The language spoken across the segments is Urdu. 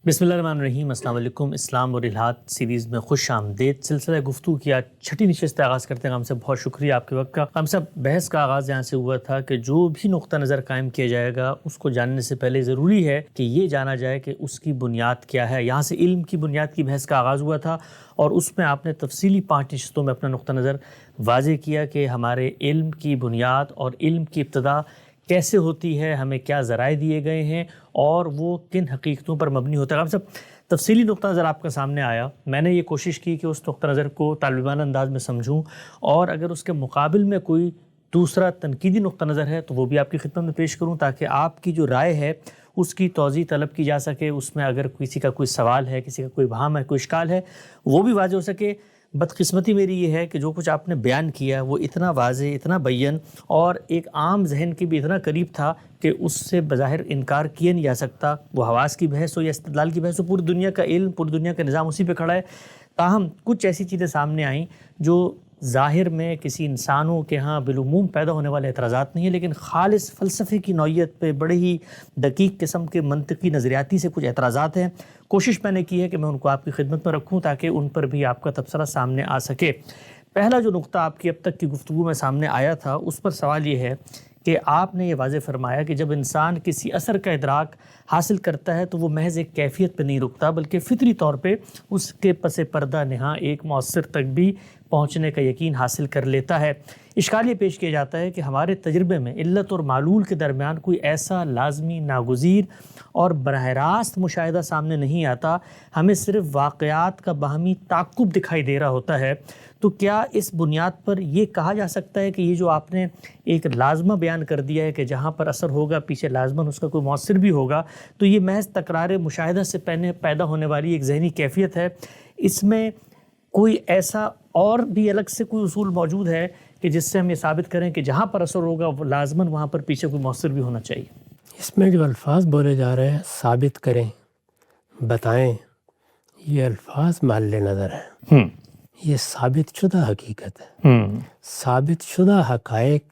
بسم اللہ الرحمن الرحیم۔ السلام علیکم۔ اسلام اور الحاد سیریز میں خوش آمدید۔ سلسلہ گفتگو کی آج چھٹی نشست آغاز کرتے ہیں۔ ہم سے بہت شکریہ آپ کے وقت کا۔ ہم سب بحث کا آغاز یہاں سے ہوا تھا کہ جو بھی نقطہ نظر قائم کیا جائے گا اس کو جاننے سے پہلے ضروری ہے کہ یہ جانا جائے کہ اس کی بنیاد کیا ہے۔ یہاں سے علم کی بنیاد کی بحث کا آغاز ہوا تھا اور اس میں آپ نے تفصیلی 5 نشستوں میں اپنا نقطہ نظر واضح کیا کہ ہمارے علم کی بنیاد اور علم کی ابتدا کیسے ہوتی ہے، ہمیں کیا ذرائع دیے گئے ہیں اور وہ کن حقیقتوں پر مبنی ہوتا ہے۔ ہم سب تفصیلی نقطہ نظر آپ کا سامنے آیا۔ میں نے یہ کوشش کی کہ اس نقطہ نظر کو طالبانہ انداز میں سمجھوں اور اگر اس کے مقابل میں کوئی دوسرا تنقیدی نقطہ نظر ہے تو وہ بھی آپ کی خدمت میں پیش کروں تاکہ آپ کی جو رائے ہے اس کی توضیح طلب کی جا سکے۔ اس میں اگر کسی کا کوئی سوال ہے، کسی کا کوئی بہام ہے، کوئی اشکال ہے، وہ بھی واضح ہو سکے۔ بدقسمتی میری یہ ہے کہ جو کچھ آپ نے بیان کیا وہ اتنا واضح، اتنا بین اور ایک عام ذہن کے بھی اتنا قریب تھا کہ اس سے بظاہر انکار کیا نہیں جا سکتا۔ وہ حواس کی بحث ہو یا استدلال کی بحث ہو، پوری دنیا کا علم، پوری دنیا کا نظام اسی پہ کھڑا ہے۔ تاہم کچھ ایسی چیزیں سامنے آئیں جو ظاہر میں کسی انسانوں کے ہاں بالعموم پیدا ہونے والے اعتراضات نہیں ہیں، لیکن خالص فلسفے کی نوعیت پہ بڑے ہی دقیق قسم کے منطقی نظریاتی سے کچھ اعتراضات ہیں۔ کوشش میں نے کی ہے کہ میں ان کو آپ کی خدمت میں رکھوں تاکہ ان پر بھی آپ کا تبصرہ سامنے آ سکے۔ پہلا جو نقطہ آپ کی اب تک کی گفتگو میں سامنے آیا تھا اس پر سوال یہ ہے کہ آپ نے یہ واضح فرمایا کہ جب انسان کسی اثر کا ادراک حاصل کرتا ہے تو وہ محض ایک کیفیت پہ نہیں رکتا بلکہ فطری طور پہ اس کے پس پردہ نہاں ایک مؤثر تک بھی پہنچنے کا یقین حاصل کر لیتا ہے۔ اشکال یہ پیش کیا جاتا ہے کہ ہمارے تجربے میں علت اور معلول کے درمیان کوئی ایسا لازمی، ناگزیر اور براہ راست مشاہدہ سامنے نہیں آتا، ہمیں صرف واقعات کا باہمی تعاقب دکھائی دے رہا ہوتا ہے۔ تو کیا اس بنیاد پر یہ کہا جا سکتا ہے کہ یہ جو آپ نے ایک لازمہ بیان کر دیا ہے کہ جہاں پر اثر ہوگا پیچھے لازماً اس کا کوئی مؤثر بھی ہوگا، تو یہ محض تکرار مشاہدہ سے پہلے پیدا ہونے والی ایک ذہنی کیفیت ہے؟ اس میں کوئی ایسا اور بھی الگ سے کوئی اصول موجود ہے کہ جس سے ہم یہ ثابت کریں کہ جہاں پر اثر ہوگا وہ لازماً وہاں پر پیچھے کوئی مؤثر بھی ہونا چاہیے؟ اس میں جو الفاظ بولے جا رہے ہیں، ثابت کریں، بتائیں، یہ الفاظ محل نظر ہیں۔ یہ ثابت شدہ حقیقت ہے۔ ثابت شدہ حقائق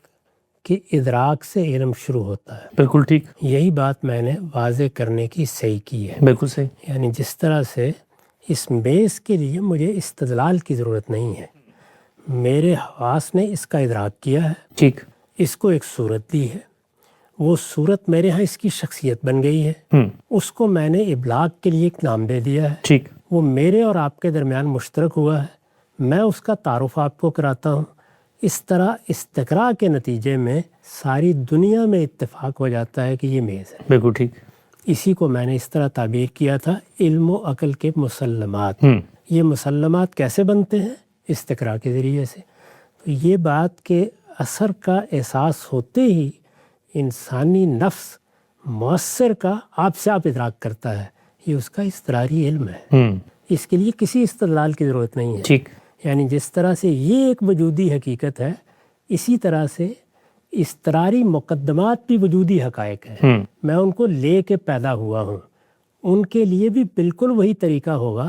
کے ادراک سے علم شروع ہوتا ہے۔ بالکل ٹھیک، یہی بات میں نے واضح کرنے کی صحیح کی ہے۔ بالکل صحیح۔ یعنی جس طرح سے اس بیس کے لیے مجھے استدلال کی ضرورت نہیں ہے، میرے حواس نے اس کا ادراک کیا ہے، ٹھیک، اس کو ایک صورت دی ہے، وہ صورت میرے ہاں اس کی شخصیت بن گئی ہے، اس کو میں نے ابلاغ کے لیے ایک نام دے دیا ہے، ٹھیک، وہ میرے اور آپ کے درمیان مشترک ہوا ہے، میں اس کا تعارف آپ کو کراتا ہوں۔ اس طرح استقراء کے نتیجے میں ساری دنیا میں اتفاق ہو جاتا ہے کہ یہ میز ہے۔ بالکل ٹھیک۔ اسی کو میں نے اس طرح تعبیر کیا تھا علم و عقل کے مسلمات۔ یہ مسلمات کیسے بنتے ہیں؟ استقراء کے ذریعے سے۔ تو یہ بات کہ اثر کا احساس ہوتے ہی انسانی نفس مؤثر کا آپ سے آپ ادراک کرتا ہے، یہ اس کا اضطراری علم ہے۔ اس کے لیے کسی استدلال کی ضرورت نہیں ہے۔ ٹھیک، یعنی جس طرح سے یہ ایک وجودی حقیقت ہے، اسی طرح سے اضطراری مقدمات بھی وجودی حقائق ہیں۔ میں ان کو لے کے پیدا ہوا ہوں، ان کے لیے بھی بالکل وہی طریقہ ہوگا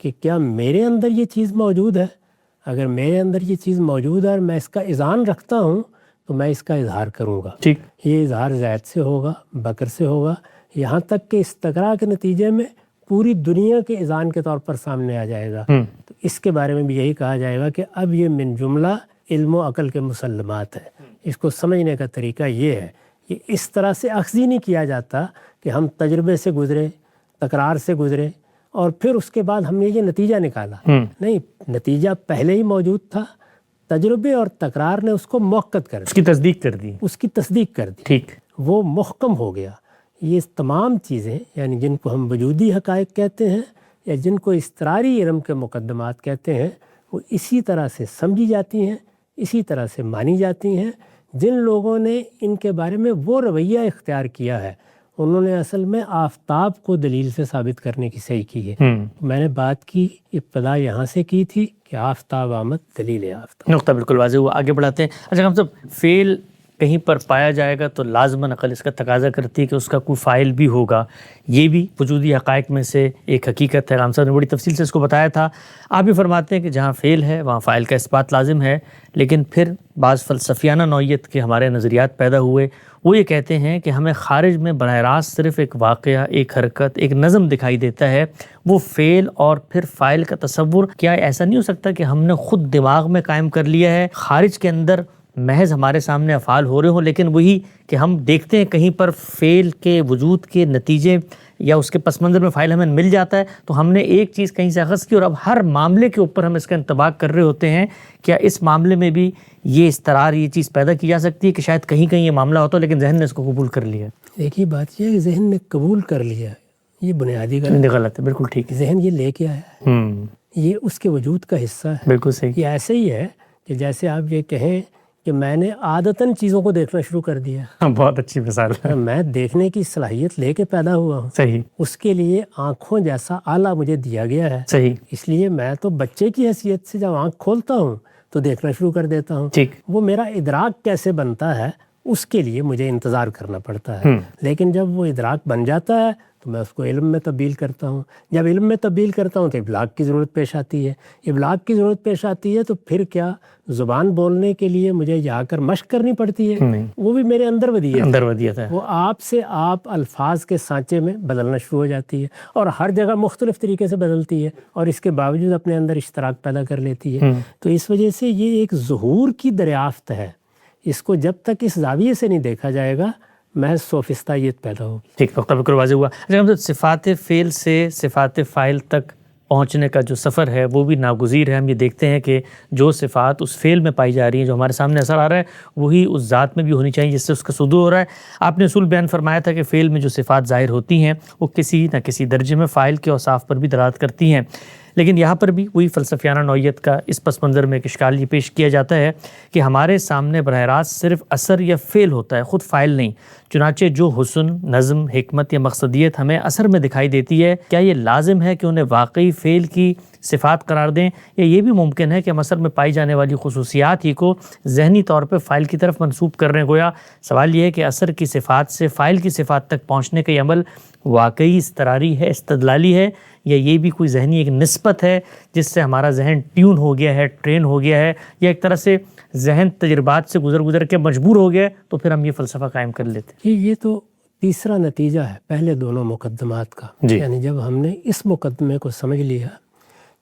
کہ کیا میرے اندر یہ چیز موجود ہے؟ اگر میرے اندر یہ چیز موجود ہے اور میں اس کا اذعان رکھتا ہوں تو میں اس کا اظہار کروں گا۔ ٹھیک، یہ اظہار زید سے ہوگا، بکر سے ہوگا، یہاں تک کہ استقراء کے نتیجے میں پوری دنیا کے اذعان کے طور پر سامنے آ جائے گا۔ تو اس کے بارے میں بھی یہی کہا جائے گا کہ اب یہ من جملہ علم و عقل کے مسلمات ہے۔ اس کو سمجھنے کا طریقہ یہ ہے، یہ اس طرح سے اخذی نہیں کیا جاتا کہ ہم تجربے سے گزرے، تکرار سے گزرے اور پھر اس کے بعد ہم نے یہ نتیجہ نکالا۔ نہیں، نتیجہ پہلے ہی موجود تھا، تجربے اور تکرار نے اس کو موقت کر دیا، اس کی تصدیق کر دی۔ اس کی تصدیق کر دی، ٹھیک، وہ محکم ہو گیا۔ یہ تمام چیزیں یعنی جن کو ہم وجودی حقائق کہتے ہیں یا جن کو اضطراری علم کے مقدمات کہتے ہیں، وہ اسی طرح سے سمجھی جاتی ہیں، اسی طرح سے مانی جاتی ہیں۔ جن لوگوں نے ان کے بارے میں وہ رویہ اختیار کیا ہے، انہوں نے اصل میں آفتاب کو دلیل سے ثابت کرنے کی صحیح کی ہے۔ میں نے بات کی ابتدا یہاں سے کی تھی کہ آفتاب آمد دلیل آفتاب۔ نقطہ بالکل واضح ہوا، آگے بڑھاتے ہیں۔ اچھا ہم سب فعل کہیں پر پایا جائے گا تو لازماً عقل اس کا تقاضا کرتی ہے کہ اس کا کوئی فاعل بھی ہوگا. یہ بھی وجودی حقائق میں سے ایک حقیقت ہے. رام صاحب نے بڑی تفصیل سے اس کو بتایا تھا. آپ بھی فرماتے ہیں کہ جہاں فعل ہے وہاں فاعل کا اثبات لازم ہے، لیکن پھر بعض فلسفیانہ نوعیت کے ہمارے نظریات پیدا ہوئے. وہ یہ کہتے ہیں کہ ہمیں خارج میں براہ راست صرف ایک واقعہ، ایک حرکت، ایک نظم دکھائی دیتا ہے، وہ فعل اور پھر فاعل کا تصور کیا ایسا نہیں ہو سکتا کہ ہم نے خود دماغ میں قائم کر لیا ہے، خارج کے اندر محض ہمارے سامنے افعال ہو رہے ہوں، لیکن وہی کہ ہم دیکھتے ہیں کہیں پر فعل کے وجود کے نتیجے یا اس کے پس منظر میں فاعل ہمیں مل جاتا ہے، تو ہم نے ایک چیز کہیں سے اخذ کی اور اب ہر معاملے کے اوپر ہم اس کا انطباق کر رہے ہوتے ہیں. کیا اس معاملے میں بھی یہ استرار، یہ چیز پیدا کی جا سکتی ہے کہ شاید کہیں کہیں یہ معاملہ ہوتا لیکن ذہن نے اس کو قبول کر لیا؟ ایک ہی بات یہ ہے کہ ذہن نے قبول کر لیا، یہ بنیادی غلط ہے. بالکل ٹھیک ہے. ذہن یہ لے کے آیا، یہ اس کے وجود کا حصہ ہے. بالکل صحیح. یہ ایسے ہی ہے کہ جیسے آپ یہ کہیں کہ میں نے عادتاً چیزوں کو دیکھنا شروع کر دیا. بہت اچھی مثال ہے. میں دیکھنے کی صلاحیت لے کے پیدا ہوا ہوں. صحیح. اس کے لیے آنکھوں جیسا آلہ مجھے دیا گیا ہے. صحیح. اس لیے میں تو بچے کی حیثیت سے جب آنکھ کھولتا ہوں تو دیکھنا شروع کر دیتا ہوں. ٹھیک. وہ میرا ادراک کیسے بنتا ہے اس کے لیے مجھے انتظار کرنا پڑتا ہے. لیکن جب وہ ادراک بن جاتا ہے تو میں اس کو علم میں تبدیل کرتا ہوں. جب علم میں تبدیل کرتا ہوں تو ابلاغ کی ضرورت پیش آتی ہے. ابلاغ کی ضرورت پیش آتی ہے تو پھر کیا زبان بولنے کے لیے مجھے جا کر مشق کرنی پڑتی ہے؟ وہ بھی میرے اندر ودیت ہے. وہ آپ سے آپ الفاظ کے سانچے میں بدلنا شروع ہو جاتی ہے اور ہر جگہ مختلف طریقے سے بدلتی ہے اور اس کے باوجود اپنے اندر اشتراک پیدا کر لیتی ہے. تو اس وجہ سے یہ ایک ظہور کی دریافت ہے. اس کو جب تک اس زاویے سے نہیں دیکھا جائے گا محض سوفسطائیت پیدا ہوگی. ٹھیک. وقت بالکل واضح ہوا. اچھا، صفات فعل سے صفات فاعل تک پہنچنے کا جو سفر ہے وہ بھی ناگزیر ہے. ہم یہ دیکھتے ہیں کہ جو صفات اس فعل میں پائی جا رہی ہیں، جو ہمارے سامنے اثر آ رہا ہے، وہی اس ذات میں بھی ہونی چاہیے جس سے اس کا صدور ہو رہا ہے. آپ نے اصول بیان فرمایا تھا کہ فعل میں جو صفات ظاہر ہوتی ہیں وہ کسی نہ کسی درجے میں فاعل کے اوصاف پر بھی دلالت کرتی ہیں. لیکن یہاں پر بھی وہی فلسفیانہ نوعیت کا اس پس منظر میں ایک اشکال یہ پیش کیا جاتا ہے کہ ہمارے سامنے براہ راست صرف اثر یا فعل ہوتا ہے، خود فاعل نہیں. چنانچہ جو حسن، نظم، حکمت یا مقصدیت ہمیں اثر میں دکھائی دیتی ہے، کیا یہ لازم ہے کہ انہیں واقعی فعل کی صفات قرار دیں، یا یہ بھی ممکن ہے کہ ہم اثر میں پائی جانے والی خصوصیات ہی کو ذہنی طور پہ فاعل کی طرف منسوب کر رہے ہیں؟ گویا سوال یہ ہے کہ اثر کی صفات سے فاعل کی صفات تک پہنچنے کا یہ عمل واقعی استراری ہے، استدلالی ہے، یا یہ بھی کوئی ذہنی ایک نسبت ہے جس سے ہمارا ذہن ٹیون ہو گیا ہے، ٹرین ہو گیا ہے، یا ایک طرح سے ذہن تجربات سے گزر کے مجبور ہو گیا ہے تو پھر ہم یہ فلسفہ قائم کر لیتے ہیں؟ یہ تو تیسرا نتیجہ ہے پہلے دونوں مقدمات کا. یعنی جب ہم نے اس مقدمے کو سمجھ لیا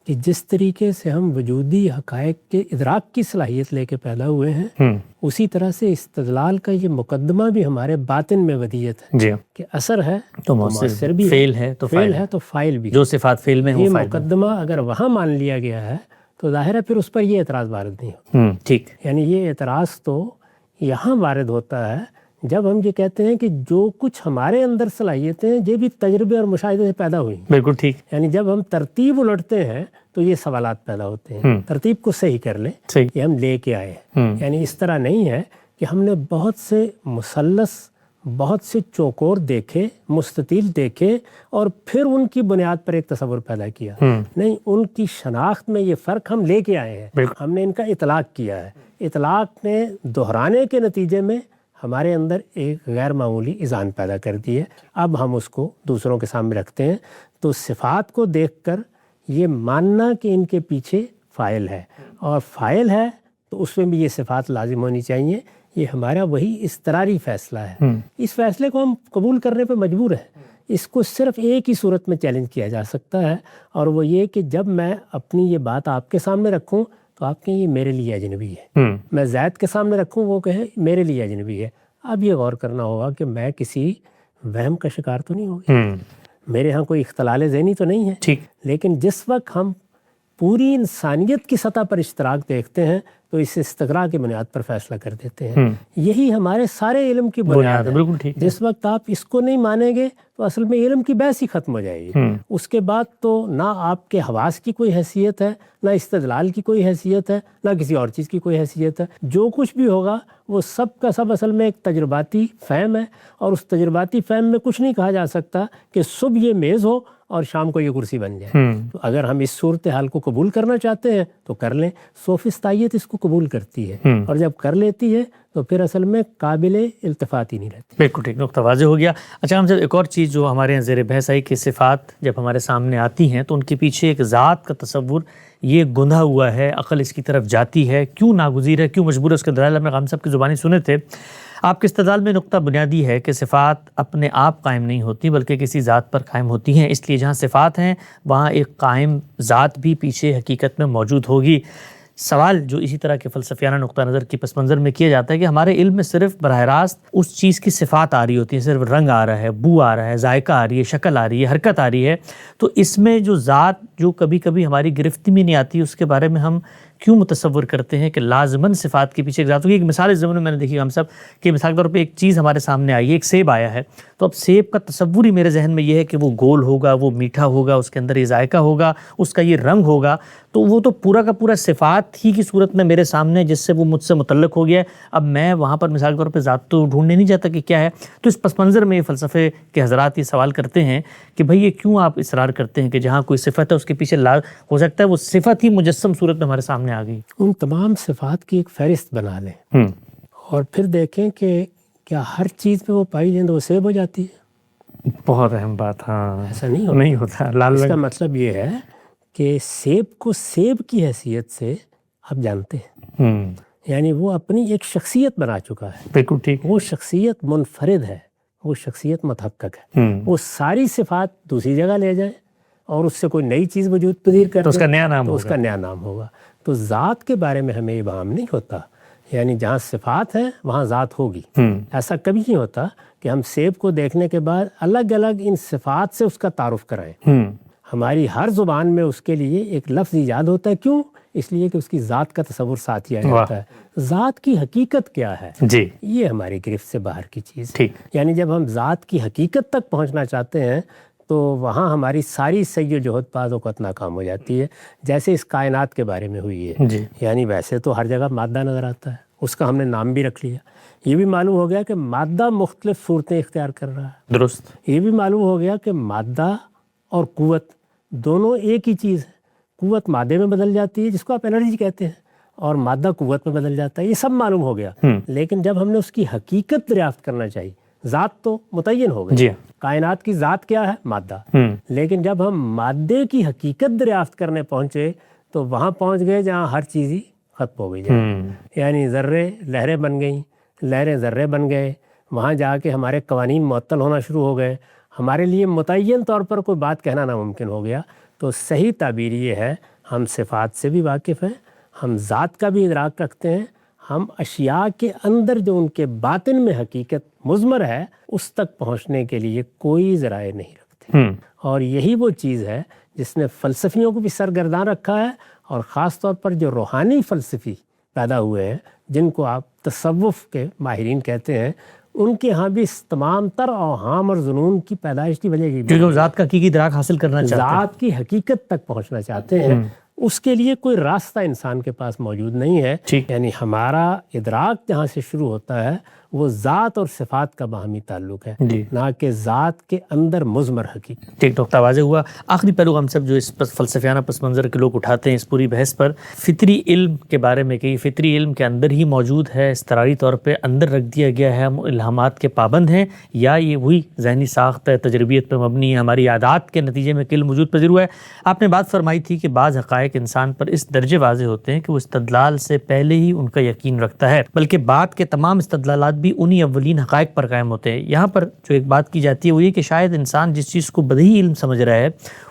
کہ جس طریقے سے ہم وجودی حقائق کے ادراک کی صلاحیت لے کے پیدا ہوئے ہیں، اسی طرح سے استدلال کا یہ مقدمہ بھی ہمارے باطن میں ودیت ہے کہ اثر ہے تو مؤثر بھی، فعل ہے تو فاعل بھی. جو صفات فعل میں یہ مقدمہ اگر وہاں مان لیا گیا ہے تو ظاہر ہے پھر اس پر یہ اعتراض وارد نہیں ہوتا. ٹھیک. یعنی یہ اعتراض تو یہاں وارد ہوتا ہے جب ہم یہ کہتے ہیں کہ جو کچھ ہمارے اندر صلاحیتیں ہیں یہ بھی تجربے اور مشاہدے سے پیدا ہوئی. بالکل ٹھیک. یعنی جب ہم ترتیب الٹتے ہیں تو یہ سوالات پیدا ہوتے ہیں. ترتیب کو صحیح کر لیں، یہ ہم لے کے آئے ہیں. یعنی اس طرح نہیں ہے کہ ہم نے بہت سے مثلث، بہت سے چوکور دیکھے، مستطیل دیکھے اور پھر ان کی بنیاد پر ایک تصور پیدا کیا. نہیں، ان کی شناخت میں یہ فرق ہم لے کے آئے ہیں. ہم نے ان کا اطلاق کیا ہے. اطلاق نے دہرانے کے نتیجے میں ہمارے اندر ایک غیر معمولی اذعان پیدا کر دی ہے. اب ہم اس کو دوسروں کے سامنے رکھتے ہیں تو صفات کو دیکھ کر یہ ماننا کہ ان کے پیچھے فاعل ہے، اور فاعل ہے تو اس میں بھی یہ صفات لازم ہونی چاہیے، یہ ہمارا وہی اضطراری فیصلہ ہے. اس فیصلے کو ہم قبول کرنے پہ مجبور ہیں. اس کو صرف ایک ہی صورت میں چیلنج کیا جا سکتا ہے، اور وہ یہ کہ جب میں اپنی یہ بات آپ کے سامنے رکھوں تو آپ کہیں یہ میرے لیے اجنبی ہے. میں زید کے سامنے رکھوں، وہ کہے میرے لیے اجنبی ہے. اب یہ غور کرنا ہوگا کہ میں کسی وہم کا شکار تو نہیں ہو گیا، میرے ہاں کوئی اختلال ذہنی تو نہیں ہے. ٹھیک. لیکن جس وقت ہم پوری انسانیت کی سطح پر اشتراک دیکھتے ہیں تو اس استقراء کی بنیاد پر فیصلہ کر دیتے ہیں. یہی ہمارے سارے علم کی بنیاد ہے. بالکل ٹھیک. جس وقت آپ اس کو نہیں مانیں گے تو اصل میں علم کی بحث ہی ختم ہو جائے گی. اس کے بعد تو نہ آپ کے حواس کی کوئی حیثیت ہے، نہ استدلال کی کوئی حیثیت ہے، نہ کسی اور چیز کی کوئی حیثیت ہے. جو کچھ بھی ہوگا وہ سب کا سب اصل میں ایک تجرباتی فہم ہے، اور اس تجرباتی فہم میں کچھ نہیں کہا جا سکتا کہ صبح یہ میز ہو اور شام کو یہ کرسی بن جائے. تو اگر ہم اس صورتحال کو قبول کرنا چاہتے ہیں تو کر لیں. سوفسطائیت اس کو قبول کرتی ہے اور جب کر لیتی ہے تو پھر اصل میں قابل التفات ہی نہیں رہتی. بالکل ٹھیک، نقطہ واضح ہو گیا. اچھا ہم جب ایک اور چیز جو ہمارے یہاں زیر بحث آئی کہ صفات جب ہمارے سامنے آتی ہیں تو ان کے پیچھے ایک ذات کا تصور یہ گندھا ہوا ہے، عقل اس کی طرف جاتی ہے، کیوں ناگزیر ہے، کیوں مجبور ہے. اس کے دلائل ہم نے خان صاحب کی زبانی سنے تھے. آپ کے استدلال میں نقطہ بنیادی ہے کہ صفات اپنے آپ قائم نہیں ہوتی بلکہ کسی ذات پر قائم ہوتی ہیں، اس لیے جہاں صفات ہیں وہاں ایک قائم ذات بھی پیچھے حقیقت میں موجود ہوگی. سوال جو اسی طرح کے فلسفیانہ نقطہ نظر کی پس منظر میں کیا جاتا ہے کہ ہمارے علم میں صرف براہ راست اس چیز کی صفات آ رہی ہوتی ہیں، صرف رنگ آ رہا ہے، بو آ رہا ہے، ذائقہ آ رہی ہے، شکل آ رہی ہے، حرکت آ رہی ہے، تو اس میں جو ذات جو کبھی کبھی ہماری گرفت میں نہیں آتی اس کے بارے میں ہم کیوں متصور کرتے ہیں کہ لازماً صفات کے پیچھے ایک ذات ہوگی. ایک مثال اس زمانے میں میں نے دیکھی ہم سب کہ مثال کے طور پہ ایک چیز ہمارے سامنے آئی ہے، ایک سیب آیا ہے، تو اب سیب کا تصور ہی میرے ذہن میں یہ ہے کہ وہ گول ہوگا، وہ میٹھا ہوگا، اس کے اندر یہ ذائقہ ہوگا، اس کا یہ رنگ ہوگا، تو وہ تو پورا کا پورا صفات ہی کی صورت میں میرے سامنے جس سے وہ مجھ سے متعلق ہو گیا ہے. اب میں وہاں پر مثال کے طور پہ ذات تو ڈھونڈنے نہیں جاتا کہ کیا ہے. تو اس پس منظر میں یہ فلسفے کے حضرات یہ سوال کرتے ہیں کہ بھئی یہ کیوں آپ اصرار کرتے ہیں کہ جہاں کوئی صفت ہے اس کے پیچھے ہو سکتا ہے وہ صفت ہی مجسم صورت میں ہمارے سامنے آ گئی. ان تمام صفات کی ایک فہرست بنا لیں اور پھر دیکھیں کہ کیا ہر چیز پہ وہ پائی جائیں تو وہ سیب ہو جاتی ہے. بہت اہم بات. ہاں ایسا نہیں ہوتا. اس کا مطلب یہ ہے کہ سیب کو سیب کی حیثیت سے آپ جانتے ہیں، یعنی وہ اپنی ایک شخصیت بنا چکا ہے. بالکل ٹھیک. وہ شخصیت منفرد ہے، وہ شخصیت متحقق ہے. وہ ساری صفات دوسری جگہ لے جائیں اور اس سے کوئی نئی چیز وجود پذیر کر تو اس کا نیا نام تو اس کا نیا نام ہوگا. تو ذات کے بارے میں ہمیں ابہام نہیں ہوتا، یعنی جہاں صفات ہیں وہاں ذات ہوگی. ایسا کبھی نہیں ہوتا کہ ہم سیب کو دیکھنے کے بعد الگ الگ ان صفات سے اس کا تعارف کرائیں. ہماری ہر زبان میں اس کے لیے ایک لفظ ایجاد ہوتا ہے. کیوں؟ اس لیے کہ اس کی ذات کا تصور ساتھ ہی آ جاتا ہے. ذات کی حقیقت کیا ہے جی یہ ہماری گرفت سے باہر کی چیز ہے. یعنی جب ہم ذات کی حقیقت تک پہنچنا چاہتے ہیں تو وہاں ہماری ساری سعی و جہد بعض اوقات ناکام ہو جاتی ہے، جیسے اس کائنات کے بارے میں ہوئی ہے. یعنی ویسے تو ہر جگہ مادہ نظر آتا ہے، اس کا ہم نے نام بھی رکھ لیا. یہ بھی معلوم ہو گیا کہ مادہ مختلف صورتیں اختیار کر رہا ہے. درست. یہ بھی معلوم ہو گیا کہ مادہ اور قوت دونوں ایک ہی چیز ہے. قوت مادے میں بدل جاتی ہے جس کو آپ انرجی کہتے ہیں، اور مادہ قوت میں بدل جاتا ہے. یہ سب معلوم ہو گیا. لیکن جب ہم نے اس کی حقیقت دریافت کرنا چاہیے، ذات تو متعین ہو گئی. کائنات کی ذات کیا ہے؟ مادہ. لیکن جب ہم مادے کی حقیقت دریافت کرنے پہنچے تو وہاں پہنچ گئے جہاں ہر چیز ہی ختم ہو گئی. یعنی ذرے لہریں بن گئیں، لہریں ذرے بن گئے. وہاں جا کے ہمارے قوانین معطل ہونا شروع ہو گئے. ہمارے لیے متعین طور پر کوئی بات کہنا ناممکن ہو گیا. تو صحیح تعبیر یہ ہے ہم صفات سے بھی واقف ہیں، ہم ذات کا بھی ادراک رکھتے ہیں، ہم اشیاء کے اندر جو ان کے باطن میں حقیقت مضمر ہے اس تک پہنچنے کے لیے کوئی ذرائع نہیں رکھتے. اور یہی وہ چیز ہے جس نے فلسفیوں کو بھی سرگرداں رکھا ہے، اور خاص طور پر جو روحانی فلسفی پیدا ہوئے ہیں جن کو آپ تصوف کے ماہرین کہتے ہیں، ان کے ہاں بھی اس تمام تر اوہام اور ظنون کی پیدائش کی وجہ یہ کیونکہ وہ ذات کا حقیقی ادراک حاصل کرنا چاہتے ہیں، ذات کی حقیقت تک پہنچنا چاہتے ہیں. اس کے لیے کوئی راستہ انسان کے پاس موجود نہیں ہے. یعنی ہمارا ادراک جہاں سے شروع ہوتا ہے وہ ذات اور صفات کا باہمی تعلق ہے، نہ کہ ذات کے اندر مضمر حقیقت. ٹھیک نقطہ واضح ہوا. آخری پہلو ہم سب جو اس فلسفیانہ پس منظر کے لوگ اٹھاتے ہیں اس پوری بحث پر، فطری علم کے بارے میں کہ یہ فطری علم کے اندر ہی موجود ہے، اضطراری طور پہ اندر رکھ دیا گیا ہے، ہم الہامات کے پابند ہیں، یا یہ وہی ذہنی ساخت ہے، تجربیت پہ مبنی ہے، ہماری عادات کے نتیجے میں علم وجود پذیر ہوا ہے. آپ نے بات فرمائی تھی کہ بعض حقائق انسان پر اس درجے واضح ہوتے ہیں کہ وہ استدلال سے پہلے ہی ان کا یقین رکھتا ہے، بلکہ بعد کے تمام استدلالات بھی انہی اولین حقائق پر قائم ہوتے ہیں. یہاں پر جو ایک بات کی جاتی ہے وہ یہ کہ شاید انسان جس چیز کو بدیہی علم سمجھ رہا ہے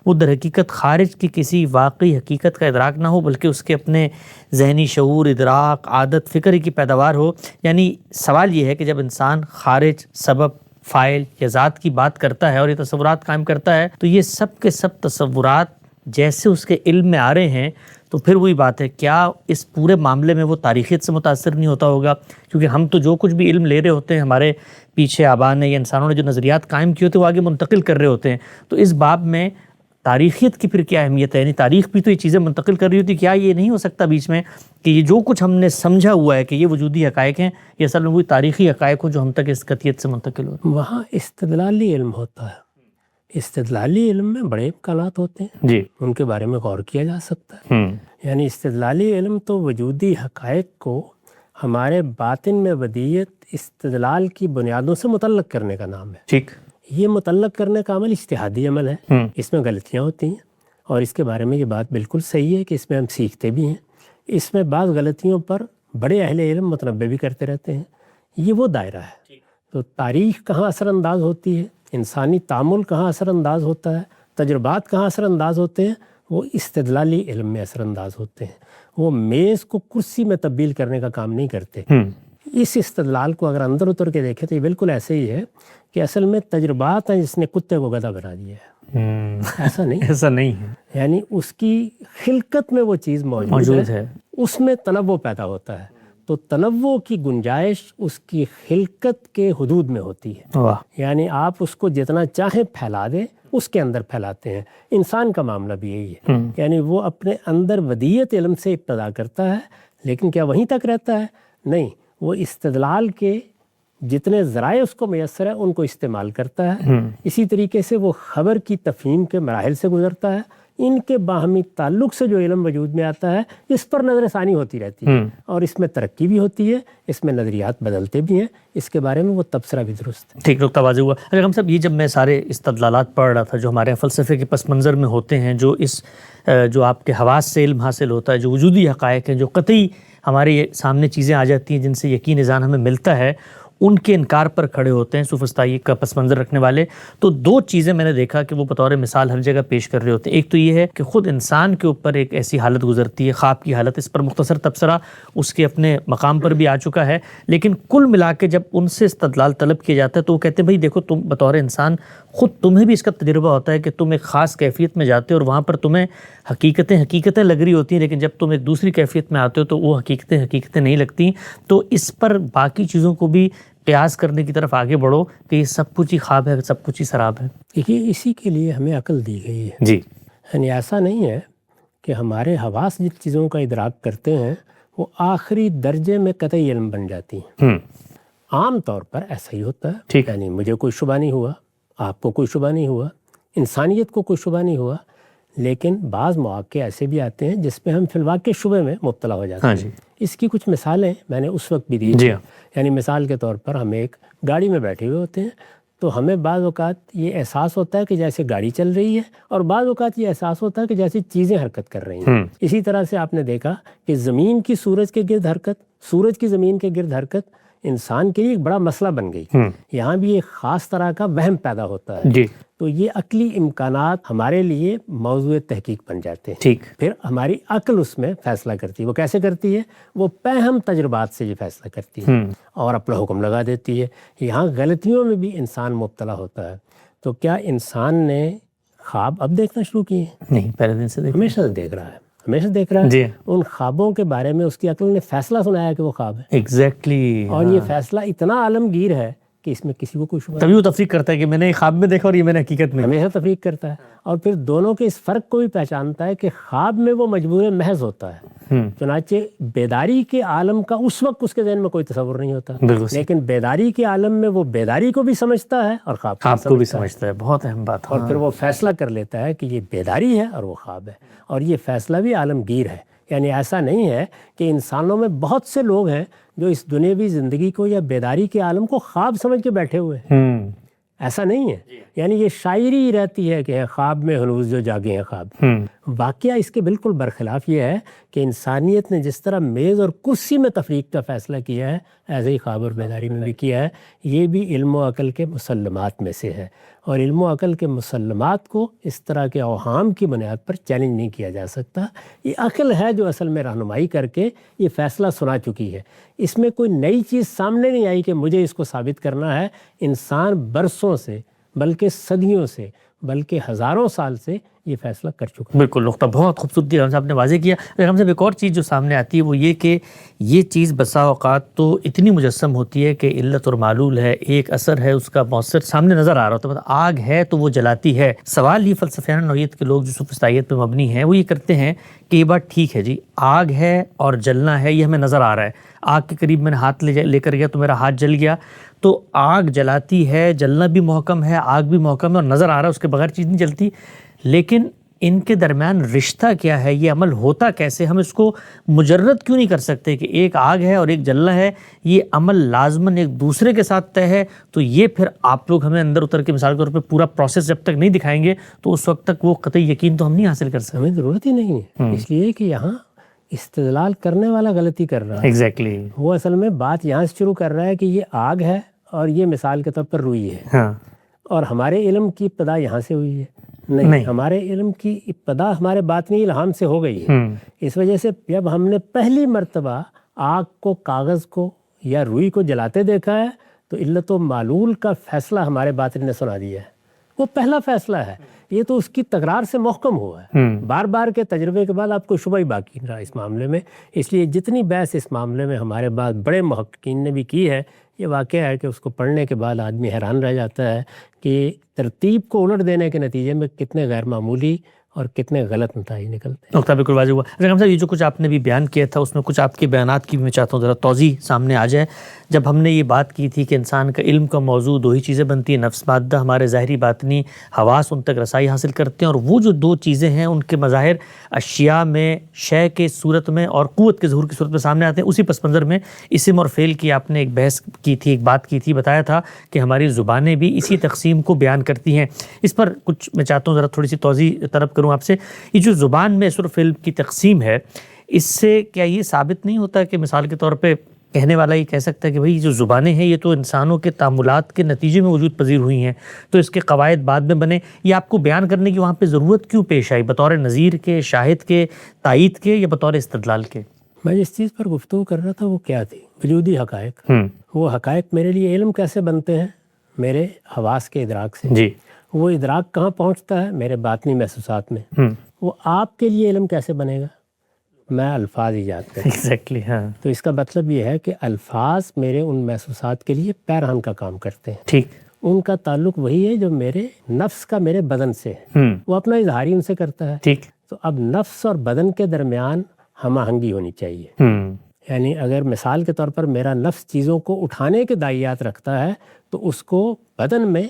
وہ در حقیقت خارج کی کسی واقعی حقیقت کا ادراک نہ ہو، بلکہ اس کے اپنے ذہنی شعور، ادراک، عادت، فکر کی پیداوار ہو. یعنی سوال یہ ہے کہ جب انسان خارج، سبب، فاعل یا ذات کی بات کرتا ہے اور یہ تصورات قائم کرتا ہے تو یہ سب کے سب تصورات جیسے اس کے علم میں آ رہے ہیں، تو پھر وہی بات ہے کیا اس پورے معاملے میں وہ تاریخیت سے متاثر نہیں ہوتا ہوگا؟ کیونکہ ہم تو جو کچھ بھی علم لے رہے ہوتے ہیں، ہمارے پیچھے آبا نے یا انسانوں نے جو نظریات قائم کیے ہوتے ہیں وہ آگے منتقل کر رہے ہوتے ہیں. تو اس باب میں تاریخیت کی پھر کیا اہمیت ہے؟ یعنی تاریخ بھی تو یہ چیزیں منتقل کر رہی ہوتی، کیا یہ نہیں ہو سکتا بیچ میں کہ یہ جو کچھ ہم نے سمجھا ہوا ہے کہ یہ وجودی حقائق ہیں یہ اصل میں وہی تاریخی حقائق ہوں جو ہم تک اس قطعیت سے منتقل ہوتے ہیں؟ وہاں استدلالی علم ہوتا ہے، استدلالی علم میں بڑے امکانات ہوتے ہیں جی ان کے بارے میں غور کیا جا سکتا ہے. یعنی استدلالی علم تو وجودی حقائق کو ہمارے باطن میں ودیت استدلال کی بنیادوں سے متعلق کرنے کا نام ہے. ٹھیک. یہ متعلق کرنے کا عمل اجتہادی عمل ہے. اس میں غلطیاں ہوتی ہیں اور اس کے بارے میں یہ بات بالکل صحیح ہے کہ اس میں ہم سیکھتے بھی ہیں. اس میں بعض غلطیوں پر بڑے اہل علم متنبہ بھی کرتے رہتے ہیں. یہ وہ دائرہ ہے. تو تاریخ کہاں اثر انداز ہوتی ہے، انسانی تعامل کہاں اثر انداز ہوتا ہے، تجربات کہاں اثر انداز ہوتے ہیں، وہ استدلالی علم میں اثر انداز ہوتے ہیں. وہ میز کو کرسی میں تبدیل کرنے کا کام نہیں کرتے. اس استدلال کو اگر اندر اتر کے دیکھیں تو یہ بالکل ایسے ہی ہے کہ اصل میں تجربات ہیں جس نے کتے کو گدھا بنا دیا ہے. ایسا نہیں، ایسا نہیں ہے. یعنی اس کی خلقت میں وہ چیز موجود ہے، اس میں تنوع پیدا ہوتا ہے. تو تنوع کی گنجائش اس کی خلقت کے حدود میں ہوتی ہے. یعنی آپ اس کو جتنا چاہیں پھیلا دیں اس کے اندر پھیلاتے ہیں. انسان کا معاملہ بھی یہی ہے. یعنی وہ اپنے اندر ودیت علم سے ابتدا کرتا ہے، لیکن کیا وہیں تک رہتا ہے؟ نہیں، وہ استدلال کے جتنے ذرائع اس کو میسر ہے ان کو استعمال کرتا ہے. اسی طریقے سے وہ خبر کی تفہیم کے مراحل سے گزرتا ہے. ان کے باہمی تعلق سے جو علم وجود میں آتا ہے اس پر نظر ثانی ہوتی رہتی ہے اور اس میں ترقی بھی ہوتی ہے، اس میں نظریات بدلتے بھی ہیں. اس کے بارے میں وہ تبصرہ بھی درست ہے. ٹھیک، نقطہ واضح ہوا. اگر ہم صاحب یہ جب میں سارے استدلالات پڑھ رہا تھا جو ہمارے فلسفے کے پس منظر میں ہوتے ہیں، جو آپ کے حواس سے علم حاصل ہوتا ہے، جو وجودی حقائق ہیں، جو قطعی ہمارے سامنے چیزیں آ جاتی ہیں جن سے یقین ذہن ہمیں ملتا ہے، ان کے انکار پر کھڑے ہوتے ہیں سوفسطائی کا پس منظر رکھنے والے. تو دو چیزیں میں نے دیکھا کہ وہ بطور مثال ہر جگہ پیش کر رہے ہوتے ہیں. ایک تو یہ ہے کہ خود انسان کے اوپر ایک ایسی حالت گزرتی ہے، خواب کی حالت. اس پر مختصر تبصرہ اس کے اپنے مقام پر بھی آ چکا ہے، لیکن کل ملا کے جب ان سے استدلال طلب کیا جاتا ہے تو وہ کہتے ہیں بھائی دیکھو، تم بطور انسان خود تمہیں بھی اس کا تجربہ ہوتا ہے کہ تم ایک خاص کیفیت میں جاتے ہو اور وہاں پر تمہیں حقیقتیں لگ رہی ہوتی ہیں، لیکن جب تم ایک دوسری کیفیت میں آتے ہو تو وہ حقیقتیں نہیں لگتی. تو اس پر باقی چیزوں کو بھی قیاس کرنے کی طرف آگے بڑھو کہ یہ سب کچھ ہی خواب ہے، سب کچھ ہی سراب ہے. دیکھیے، اسی کے لیے ہمیں عقل دی گئی ہے. جی، یعنی ایسا نہیں ہے کہ ہمارے حواس جن چیزوں کا ادراک کرتے ہیں وہ آخری درجے میں قطعی علم بن جاتی ہیں. عام طور پر ایسا ہی ہوتا ہے. ٹھیک. یعنی مجھے کوئی شبہ نہیں ہوا، آپ کو کوئی شبہ نہیں ہوا، انسانیت کو کوئی شبہ نہیں ہوا، لیکن بعض مواقع ایسے بھی آتے ہیں جس پہ ہم فی الواقع شبے میں مبتلا ہو جاتے ہیں. اس کی کچھ مثالیں میں نے اس وقت بھی دی تھی. یعنی مثال کے طور پر ہم ایک گاڑی میں بیٹھے ہوئے ہوتے ہیں تو ہمیں بعض اوقات یہ احساس ہوتا ہے کہ جیسے گاڑی چل رہی ہے، اور بعض اوقات یہ احساس ہوتا ہے کہ جیسے چیزیں حرکت کر رہی ہیں. اسی طرح سے آپ نے دیکھا کہ زمین کی سورج کے گرد حرکت، سورج کی زمین کے گرد حرکت انسان کے لیے ایک بڑا مسئلہ بن گئی. یہاں بھی ایک خاص طرح کا وہم پیدا ہوتا ہے. تو یہ عقلی امکانات ہمارے لیے موضوع تحقیق بن جاتے ہیں. ٹھیک. پھر ہماری عقل اس میں فیصلہ کرتی ہے. وہ کیسے کرتی ہے؟ وہ پہم تجربات سے یہ فیصلہ کرتی ہے اور اپنا حکم لگا دیتی ہے. یہاں غلطیوں میں بھی انسان مبتلا ہوتا ہے. تو کیا انسان نے خواب اب دیکھنا شروع کیے؟ نہیں، پہلے دن سے ہمیشہ دیکھ رہا ہے، ہمیشہ دیکھ رہا ہے. ان خوابوں کے بارے میں اس کی عقل نے فیصلہ سنایا کہ وہ خواب ہے. ایگزیکٹلی. اور یہ فیصلہ اتنا عالمگیر ہے کہ اس میں کسی کو کوئی شبہ تبھی وہ تفریق کرتا ہے کہ میں نے خواب میں دیکھا اور یہ میں نے حقیقت میں. ہمیشہ تفریق کرتا ہے. اور پھر دونوں کے اس فرق کو بھی پہچانتا ہے کہ خواب میں وہ مجبور محض ہوتا ہے. چنانچہ بیداری کے عالم کا اس وقت اس کے ذہن میں کوئی تصور نہیں ہوتا، لیکن بیداری کے عالم میں وہ بیداری کو بھی سمجھتا ہے اور خواب کو بھی سمجھتا ہے. بہت اہم بات. اور پھر وہ فیصلہ کر لیتا ہے کہ یہ بیداری ہے اور وہ خواب ہے. اور یہ فیصلہ بھی عالمگیر ہے. یعنی ایسا نہیں ہے کہ انسانوں میں بہت سے لوگ ہیں جو اس دنیاوی زندگی کو یا بیداری کے عالم کو خواب سمجھ کے بیٹھے ہوئے ہیں. ایسا نہیں ہے. یعنی یہ شاعری رہتی ہے کہ خواب میں ہنوز جو جاگے ہیں خواب. واقعہ اس کے بالکل برخلاف یہ ہے کہ انسانیت نے جس طرح میز اور کرسی میں تفریق کا فیصلہ کیا ہے، ایسے ہی خواب اور بیداری میں بھی کیا ہے. یہ بھی علم و عقل کے مسلمات میں سے ہے، اور علم و عقل کے مسلمات کو اس طرح کے اوہام کی بنیاد پر چیلنج نہیں کیا جا سکتا. یہ عقل ہے جو اصل میں رہنمائی کر کے یہ فیصلہ سنا چکی ہے. اس میں کوئی نئی چیز سامنے نہیں آئی کہ مجھے اس کو ثابت کرنا ہے. انسان برسوں سے، بلکہ صدیوں سے، بلکہ ہزاروں سال سے یہ فیصلہ کر چکا ہے۔ بالکل، نقطہ بہت خوبصورت ہم صاحب نے واضح کیا۔ ہم صاحب ایک اور چیز جو سامنے آتی ہے وہ یہ کہ یہ چیز بسا اوقات تو اتنی مجسم ہوتی ہے کہ علت اور معلول ہے، ایک اثر ہے اس کا مؤثر سامنے نظر آ رہا ہوتا ہے، مطلب آگ ہے تو وہ جلاتی ہے۔ سوال یہ فلسفیانہ نوعیت کے لوگ جو سوفسطائیت پہ مبنی ہیں وہ یہ کرتے ہیں کہ یہ بات ٹھیک ہے جی، آگ ہے اور جلنا ہے، یہ ہمیں نظر آ رہا ہے، آگ کے قریب میں نے ہاتھ لے کر گیا تو میرا ہاتھ جل گیا، تو آگ جلاتی ہے، جلنا بھی محکم ہے، آگ بھی محکم ہے اور نظر آ رہا ہے، اس کے بغیر چیز نہیں جلتی۔ لیکن ان کے درمیان رشتہ کیا ہے، یہ عمل ہوتا کیسے؟ ہم اس کو مجرد کیوں نہیں کر سکتے کہ ایک آگ ہے اور ایک جلنا ہے، یہ عمل لازماً ایک دوسرے کے ساتھ طے ہے؟ تو یہ پھر آپ لوگ ہمیں اندر اتر کے مثال کے طور پہ پورا پروسیس جب تک نہیں دکھائیں گے تو اس وقت تک وہ قطعی یقین تو ہم نہیں حاصل کر سکتے۔ ہمیں ضرورت ہی نہیں ہے، اس لیے کہ یہاں استدلال کرنے والا غلطی کر رہا ہے۔ ایگزیکٹلی، وہ اصل میں بات یہاں سے شروع کر رہا ہے کہ یہ آگ ہے اور یہ مثال کے طور پر روئی ہے، ہاں، اور ہمارے علم کی ابتدا یہاں سے ہوئی ہے۔ نہیں، ہمارے علم کی ابتدا ہمارے باطنی الہام سے ہو گئی ہے۔ اس وجہ سے جب ہم نے پہلی مرتبہ آگ کو، کاغذ کو یا روئی کو جلاتے دیکھا ہے تو علت و معلول کا فیصلہ ہمارے باطن نے سنا دیا ہے، وہ پہلا فیصلہ ہے۔ یہ تو اس کی تکرار سے محکم ہوا ہے، بار بار کے تجربے کے بعد آپ کو شبہ ہی باقی نہیں رہا اس معاملے میں۔ اس لیے جتنی بحث اس معاملے میں ہمارے بعد بڑے محققین نے بھی کی ہے، یہ واقعہ ہے کہ اس کو پڑھنے کے بعد آدمی حیران رہ جاتا ہے کہ ترتیب کو الٹ دینے کے نتیجے میں کتنے غیر معمولی اور کتنے غلط نتائج نکلتے ہیں۔ نقطہ بالکل واضح ہوا۔ رقم صاحب، یہ جو کچھ آپ نے بھی بیان کیا تھا اس میں کچھ آپ کے بیانات کی بھی میں چاہتا ہوں ذرا توضیح سامنے آ جائے۔ جب ہم نے یہ بات کی تھی کہ انسان کا علم کا موضوع دو ہی چیزیں بنتی ہیں، نفس مادہ، ہمارے ظاہری باطنی حواس ان تک رسائی حاصل کرتے ہیں، اور وہ جو دو چیزیں ہیں ان کے مظاہر اشیاء میں، شے کے صورت میں اور قوت کے ظہور کی صورت میں سامنے آتے ہیں۔ اسی پس منظر میں اسم اور فعل کی آپ نے ایک بحث کی تھی، ایک بات کی تھی، بتایا تھا کہ ہماری زبانیں بھی اسی تقسیم کو بیان کرتی ہیں۔ اس پر کچھ میں چاہتا ہوں ذرا تھوڑی سی توضیح طلب کروں آپ سے۔ یہ جو زبان میں اسم اور فعل کی تقسیم ہے، اس سے کیا یہ ثابت نہیں ہوتا کہ مثال کے طور پہ کہنے والا یہ کہہ سکتا ہے کہ بھئی جو زبانیں ہیں یہ تو انسانوں کے تعاملات کے نتیجے میں وجود پذیر ہوئی ہیں، تو اس کے قواعد بعد میں بنے، یہ آپ کو بیان کرنے کی وہاں پہ ضرورت کیوں پیش آئی، بطور نظیر کے، شاہد کے، تائید کے، یا بطور استدلال کے؟ میں جس چیز پر گفتگو کر رہا تھا وہ کیا تھی؟ وجودی حقائق۔ وہ حقائق میرے لیے علم کیسے بنتے ہیں؟ میرے حواس کے ادراک سے۔ جی، وہ ادراک کہاں پہنچتا ہے؟ میرے باطنی محسوسات میں۔ وہ آپ کے لیے علم کیسے بنے گا؟ میں الفاظ ایجاد کروں۔ ایگزیکٹلی، ہاں، تو اس کا مطلب یہ ہے کہ الفاظ میرے ان محسوسات کے لیے پیرہن کا کام کرتے ہیں۔ ٹھیک، ان کا تعلق وہی ہے جو میرے نفس کا میرے بدن سے ہے، وہ اپنا اظہار ہی ان سے کرتا ہے۔ ٹھیک، تو اب نفس اور بدن کے درمیان ہم آہنگی ہونی چاہیے۔ یعنی اگر مثال کے طور پر میرا نفس چیزوں کو اٹھانے کے دائیات رکھتا ہے تو اس کو بدن میں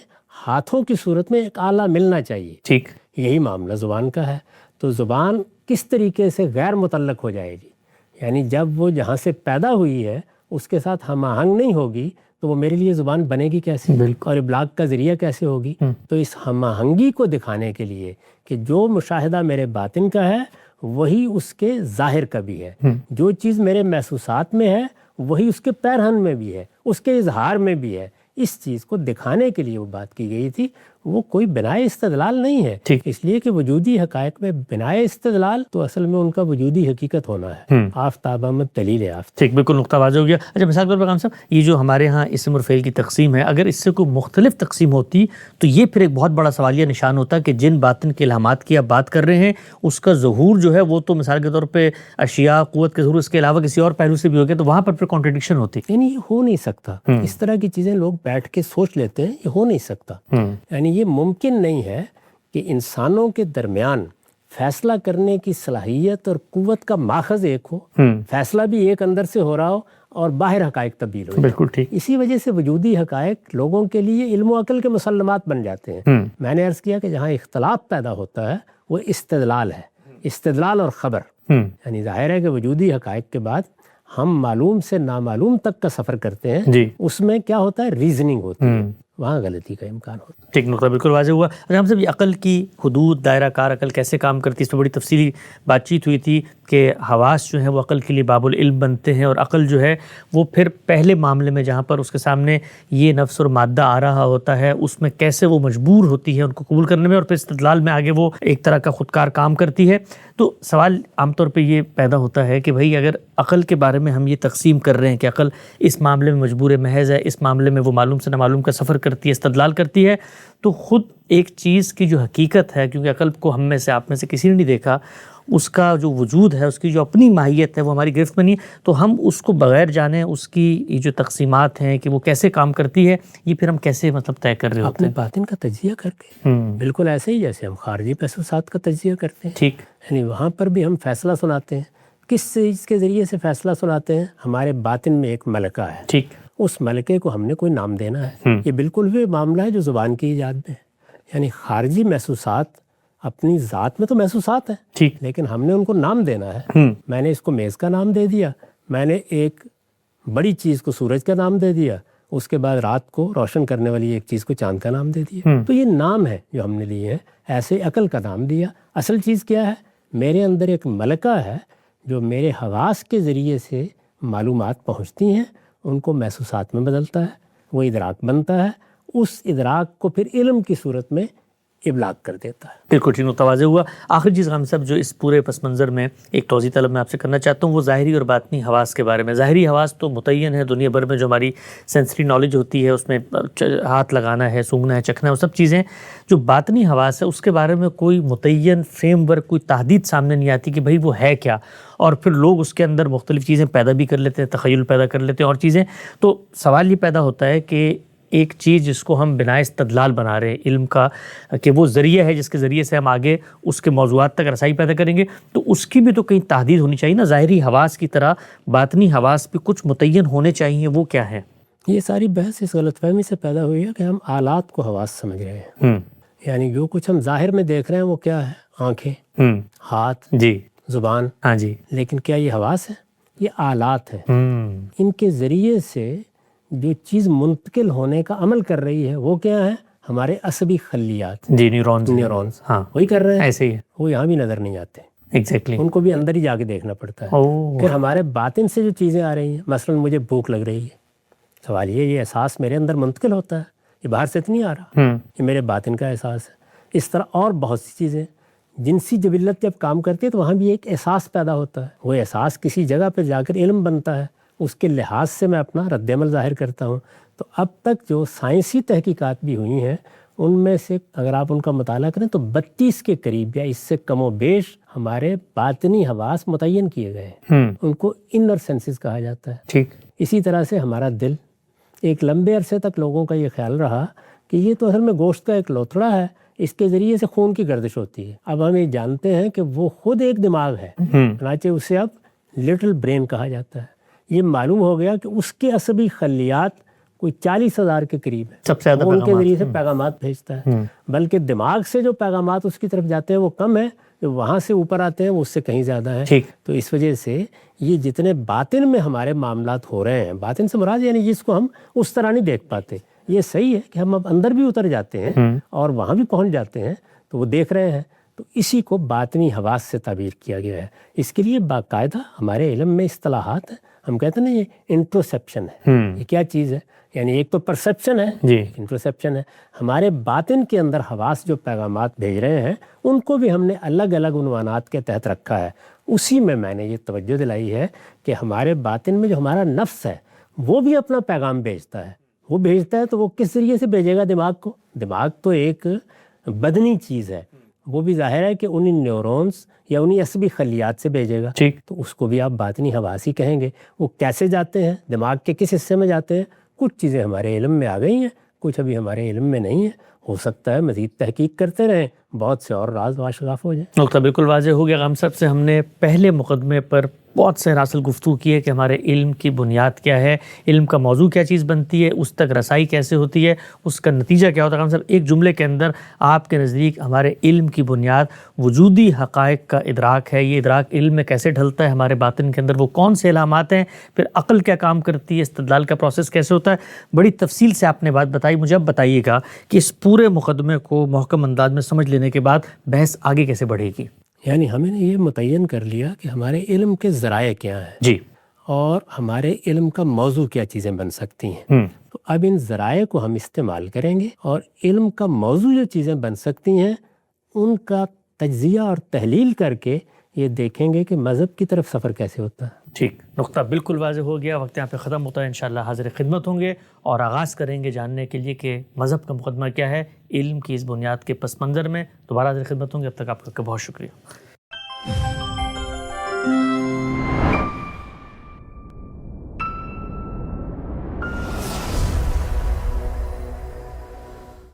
ہاتھوں کی صورت میں ایک آلہ ملنا چاہیے۔ ٹھیک، یہی معاملہ زبان کا ہے۔ تو زبان کس طریقے سے غیر متعلق ہو جائے گی؟ یعنی جب وہ جہاں سے پیدا ہوئی ہے اس کے ساتھ ہم آہنگ نہیں ہوگی تو وہ میرے لیے زبان بنے گی کیسے، اور ابلاغ کا ذریعہ کیسے ہوگی؟ تو اس ہم آہنگی کو دکھانے کے لیے کہ جو مشاہدہ میرے باطن کا ہے وہی اس کے ظاہر کا بھی ہے، جو چیز میرے محسوسات میں ہے وہی اس کے پیرہن میں بھی ہے، اس کے اظہار میں بھی ہے، اس چیز کو دکھانے کے لیے وہ بات کی گئی تھی۔ وہ کوئی بنائے استدلال نہیں ہے، اس لیے کہ وجودی حقائق میں بنائے استدلال تو اصل میں ان کا وجودی حقیقت ہونا ہے۔ آفتاب احمد دلیل آفتاب۔ ٹھیک، بالکل نقطہ واضح ہو گیا۔ اچھا، مثال پر پیغام صاحب، یہ جو ہمارے ہاں اسم اور فعل کی تقسیم ہے، اگر اس سے کوئی مختلف تقسیم ہوتی تو یہ پھر ایک بہت بڑا سوالیہ نشان ہوتا کہ جن باطن کے الہامات کی آپ بات کر رہے ہیں اس کا ظہور جو ہے وہ تو مثال کے طور پہ اشیاء، قوت کے ظہور، اس کے علاوہ کسی اور پہلو سے بھی ہو گیا، تو وہاں پر پھر کانٹرڈکشن ہوتی۔ یعنی یہ ہو نہیں سکتا، اس طرح کی چیزیں لوگ بیٹھ کے سوچ لیتے ہیں، یہ ہو نہیں سکتا۔ یعنی یہ ممکن نہیں ہے کہ انسانوں کے درمیان فیصلہ کرنے کی صلاحیت اور قوت کا ماخذ ایک ہو، فیصلہ بھی ایک اندر سے ہو رہا ہو اور باہر حقائق تبدیل ہو۔ بالکل ٹھیک۔ اسی وجہ سے وجودی حقائق لوگوں کے لیے علم و عقل کے مسلمات بن جاتے ہیں۔ میں نے عرض کیا کہ جہاں اختلاف پیدا ہوتا ہے وہ استدلال ہے، استدلال اور خبر۔ یعنی ظاہر ہے کہ وجودی حقائق کے بعد ہم معلوم سے نامعلوم تک کا سفر کرتے ہیں، اس میں کیا ہوتا ہے؟ ریزننگ ہوتی ہے، وہاں غلطی کا امکان ہوتا ہے۔ ٹھیک، نقطہ بالکل واضح ہوا۔ اچھا، ہم سب یہ عقل کی حدود، دائرہ کار عقل کیسے کام کرتی ہے، اس پہ بڑی تفصیلی بات چیت ہوئی تھی کہ حواس جو ہیں وہ عقل کے لیے باب العلم بنتے ہیں، اور عقل جو ہے وہ پھر پہلے معاملے میں جہاں پر اس کے سامنے یہ نفس اور مادہ آ رہا ہوتا ہے اس میں کیسے وہ مجبور ہوتی ہے ان کو قبول کرنے میں، اور پھر استدلال میں آگے وہ ایک طرح کا خودکار کام کرتی ہے۔ تو سوال عام طور پہ یہ پیدا ہوتا ہے کہ بھئی اگر عقل کے بارے میں ہم یہ تقسیم کر رہے ہیں کہ عقل اس معاملے میں مجبور محض ہے، اس معاملے میں وہ معلوم سے نامعلوم کا سفر کرتی ہے, استدلال کرتی ہے, تو خود ایک چیز کی جو حقیقت ہے, کیونکہ عقل کو ہم میں سے آپ میں سے کسی نے نہیں دیکھا, اس کا جو وجود ہے, اس کی جو اپنی ماہیت ہے وہ ہماری گرفت میں نہیں, تو ہم اس کو بغیر جانے اس کی یہ جو تقسیمات ہیں کہ وہ کیسے کام کرتی ہے, یہ پھر ہم کیسے مطلب طے کر رہے ہوتے اپنے ہیں؟ باطن کا تجزیہ کر کے, بالکل ایسے ہی جیسے ہم خارجی محسوسات کا تجزیہ کرتے ہیں. ٹھیک. یعنی وہاں پر بھی ہم فیصلہ سناتے ہیں. کس چیز کے ذریعے سے فیصلہ سناتے ہیں؟ ہمارے باطن میں ایک ملکہ ہے, ٹھیک. اس ملکے کو ہم نے کوئی نام دینا ہے. یہ بالکل بھی معاملہ ہے جو زبان کی ایجاد میں ہے. یعنی خارجی محسوسات اپنی ذات میں تو محسوسات ہیں, ٹھیک, لیکن ہم نے ان کو نام دینا ہے. میں نے اس کو میز کا نام دے دیا, میں نے ایک بڑی چیز کو سورج کا نام دے دیا, اس کے بعد رات کو روشن کرنے والی ایک چیز کو چاند کا نام دے دیا. تو یہ نام ہے جو ہم نے لیے ہیں. ایسے عقل کا نام دیا. اصل چیز کیا ہے؟ میرے اندر ایک ملکہ ہے جو میرے حواس کے ذریعے سے معلومات پہنچتی ہیں, ان کو محسوسات میں بدلتا ہے, وہ ادراک بنتا ہے. اس ادراک کو پھر علم کی صورت میں ابلاغ کر دیتا ہے. بالکل ٹھیک, متواضع ہوا. آخری چیز غام صاحب جو اس پورے پس منظر میں ایک توضیح طلب میں آپ سے کرنا چاہتا ہوں, وہ ظاہری اور باطنی حواس کے بارے میں. ظاہری حواس تو متعین ہے دنیا بھر میں, جو ہماری سینسری نالج ہوتی ہے, اس میں ہاتھ لگانا ہے, سونگھنا ہے, چکھنا ہے, وہ سب چیزیں. جو باطنی حواس ہے اس کے بارے میں کوئی متعین فریم ورک, کوئی تحدید سامنے نہیں آتی کہ بھئی وہ ہے کیا, اور پھر لوگ اس کے اندر مختلف چیزیں پیدا بھی کر لیتے ہیں, تخیل پیدا کر لیتے ہیں اور چیزیں. تو سوال یہ پیدا ہوتا ہے کہ ایک چیز جس کو ہم بنا استدلال بنا رہے ہیں علم کا, کہ وہ ذریعہ ہے جس کے ذریعے سے ہم آگے اس کے موضوعات تک رسائی پیدا کریں گے, تو اس کی بھی تو کہیں تحدید ہونی چاہیے نا. ظاہری حواس کی طرح باطنی حواس بھی کچھ متعین ہونے چاہیے, وہ کیا ہے؟ یہ ساری بحث اس غلط فہمی سے پیدا ہوئی ہے کہ ہم آلات کو حواس سمجھ رہے ہیں. یعنی جو کچھ ہم ظاہر میں دیکھ رہے ہیں وہ کیا ہے؟ آنکھیں, ہاتھ, جی, زبان. ہاں جی. لیکن کیا یہ حواس ہے؟ یہ آلات ہیں. ان کے ذریعے سے جو چیز منتقل ہونے کا عمل کر رہی ہے وہ کیا ہے؟ ہمارے عصبی خلیات, جی, نیورونز. ہاں, وہی کر رہے ہیں. ایسے ہی ہے. وہ یہاں بھی نظر نہیں آتے, ایگزیکٹلی. ان کو بھی اندر ہی جا کے دیکھنا پڑتا ہے. پھر ہمارے باطن سے جو چیزیں آ رہی ہیں, مثلا مجھے بھوک لگ رہی ہے, سوال یہ احساس میرے اندر منتقل ہوتا ہے, یہ باہر سے تو نہیں آ رہا, یہ میرے باطن کا احساس ہے. اس طرح اور بہت سی چیزیں. جنسی جبلت جب کام کرتی ہے تو وہاں بھی ایک احساس پیدا ہوتا ہے, وہ احساس کسی جگہ پہ جا کر علم بنتا ہے, اس کے لحاظ سے میں اپنا رد عمل ظاہر کرتا ہوں. تو اب تک جو سائنسی تحقیقات بھی ہوئی ہیں ان میں سے اگر آپ ان کا مطالعہ کریں تو 32 کے قریب یا اس سے کم و بیش ہمارے باطنی حواس متعین کیے گئے ہیں. ان کو انر سینسز کہا جاتا ہے. ٹھیک. اسی طرح سے ہمارا دل, ایک لمبے عرصے تک لوگوں کا یہ خیال رہا کہ یہ تو اصل میں گوشت کا ایک لوتھڑا ہے, اس کے ذریعے سے خون کی گردش ہوتی ہے. اب ہم یہ جانتے ہیں کہ وہ خود ایک دماغ ہے, چنانچہ اسے اب لٹل برین کہا جاتا ہے. یہ معلوم ہو گیا کہ اس کے عصبی خلیات کوئی 40,000 کے قریب ہے, سب سے زیادہ ان کے ذریعے سے پیغامات بھیجتا ہے. بلکہ دماغ سے جو پیغامات اس کی طرف جاتے ہیں وہ کم ہے, جو وہاں سے اوپر آتے ہیں وہ اس سے کہیں زیادہ ہیں. تو اس وجہ سے یہ جتنے باطن میں ہمارے معاملات ہو رہے ہیں, باطن سے مراد یعنی جس کو ہم اس طرح نہیں دیکھ پاتے, یہ صحیح ہے کہ ہم اب اندر بھی اتر جاتے ہیں اور وہاں بھی پہنچ جاتے ہیں تو وہ دیکھ رہے ہیں. تو اسی کو باطنی حواس سے تعبیر کیا گیا ہے. اس کے لیے باقاعدہ ہمارے علم میں اصطلاحات ہیں. ہم کہتے ہیں نا یہ انٹروسیپشن ہے. یہ کیا چیز ہے؟ یعنی ایک تو پرسیپشن ہے, انٹروسیپشن ہے. ہمارے باطن کے اندر حواس جو پیغامات بھیج رہے ہیں ان کو بھی ہم نے الگ الگ عنوانات کے تحت رکھا ہے. اسی میں نے یہ توجہ دلائی ہے کہ ہمارے باطن میں جو ہمارا نفس ہے وہ بھی اپنا پیغام بھیجتا ہے. وہ بھیجتا ہے تو وہ کس ذریعے سے بھیجے گا دماغ کو؟ دماغ تو ایک بدنی چیز ہے, وہ بھی ظاہر ہے کہ انہی نیورونز یا انہی عصبی خلیات سے بھیجے گا. تو اس کو بھی آپ باطنی حواس ہی کہیں گے. وہ کیسے جاتے ہیں, دماغ کے کس حصے میں جاتے ہیں؟ کچھ چیزیں ہمارے علم میں آ گئی ہیں, کچھ ابھی ہمارے علم میں نہیں ہیں. ہو سکتا ہے مزید تحقیق کرتے رہیں, بہت سے اور راز واشگاف ہو جائیں. نقطہ بالکل واضح ہو گیا. غام صاحب سے ہم نے پہلے مقدمے پر بہت سے راسل گفتگو کی ہے کہ ہمارے علم کی بنیاد کیا ہے, علم کا موضوع کیا چیز بنتی ہے, اس تک رسائی کیسے ہوتی ہے, اس کا نتیجہ کیا ہوتا ہے. غام صاحب ایک جملے کے اندر آپ کے نزدیک ہمارے علم کی بنیاد وجودی حقائق کا ادراک ہے. یہ ادراک علم میں کیسے ڈھلتا ہے ہمارے باطن کے اندر, وہ کون سے علامات ہیں, پھر عقل کیا کام کرتی ہے, استدلال کا پروسیس کیسے ہوتا ہے, بڑی تفصیل سے آپ نے بات بتائی. مجھے اب بتائیے گا کہ اس پورے مقدمے کو محکم انداز میں سمجھ لینے کے بعد بحث آگے کیسے بڑھے گی؟ یعنی ہمیں نے یہ متعین کر لیا کہ ہمارے علم کے ذرائع کیا ہیں جی, اور ہمارے علم کا موضوع کیا چیزیں بن سکتی ہیں. تو اب ان ذرائع کو ہم استعمال کریں گے اور علم کا موضوع جو چیزیں بن سکتی ہیں ان کا تجزیہ اور تحلیل کر کے یہ دیکھیں گے کہ مذہب کی طرف سفر کیسے ہوتا ہے۔ ٹھیک، نقطہ بالکل واضح ہو گیا، وقت یہاں پہ ختم ہوتا ہے، انشاءاللہ حاضر خدمت ہوں گے اور آغاز کریں گے جاننے کے لیے کہ مذہب کا مقدمہ کیا ہے علم کی اس بنیاد کے پس منظر میں۔ دوبارہ حاضر خدمت ہوں گے، اب تک آپ کا بہت شکریہ۔